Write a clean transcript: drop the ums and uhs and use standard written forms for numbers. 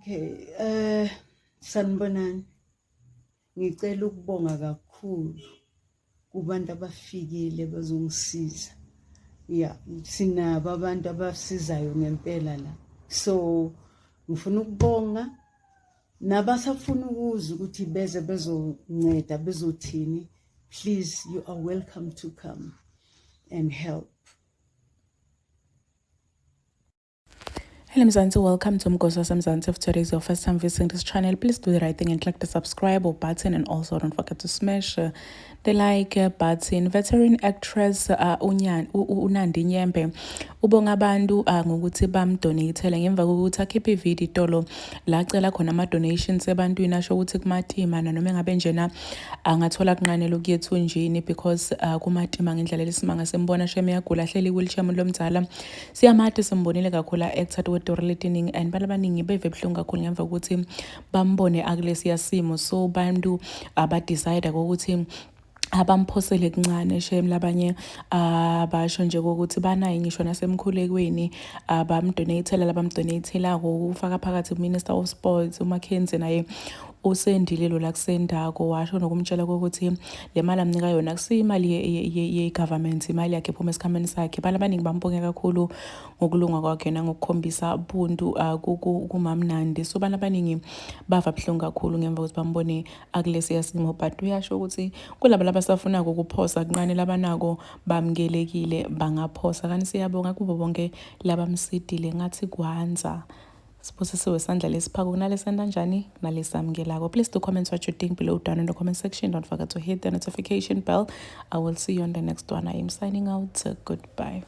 Okay, sanibonani. Ngicela ukubonga kakhulu kubantu abafikile bazongisiza. Yeah, sinabo abantu abasizayo ngempela la. So, ngifuna ukubonga nabasafuna ukuza ukuthi beze bezonceda bezothini. Please, you are welcome to come and help. Hello Mzansi, welcome to Mgosi Mzansi. If today is your first time visiting this channel, please do the right thing and click the subscribe button, and also don't forget to smash the like button. Veteran actress uNandi Nyembe ubonga abantu ngokuthi bamdonatele ngemva kokuthi akhiphe ivideo itolo la acela khona ama-donations ebantwini asho ukuthi kumatima noma ngabe njena angathola kunqanela ukuyethunjini because kumatima ngendlela lesimanga sembona sheme yagula hleli wheelchair umuntu lomdala siyamade simbonile kakhulu actor wedori letiningi and bala baningi beve buhlungu kakhulu ngemva kokuthi bambone akulesiya simo. So bantu abadecide ukuthi abamphosele kuncane shem labanye basho nje ukuthi banayo ngisho nasemkhulekweni abamdonatela labamdonatelako ufaka phakathi Minister of Sports uMackenzie naye usendilelo la kusendako washo nokumtshela ukuthi le mali amnika yona akusiyimali ye-government, imali yakhe ephuma esikhameni sakhe. Bala baningi bambonge kakhulu ngokulunga kwakhe nangokukhombisa ubuntu kumamnandi. So bala baningi bava buhlungu kakhulu ngemva kokuthi bambone akulesiya simo, but uyasho ukuthi kulabo labasafuna ukuphosa kunqane labanako bamkelekile bangaphosa. Kanti siyabonga kubo bonke labamsidile ngathi kwanza siphosisiwe sandla lesiphako kunalesanda njani nalesamukelako. Please do comment what you think below down in the comment section. Don't forget to hit the notification bell. I will see you on the next one. I am signing out. Goodbye.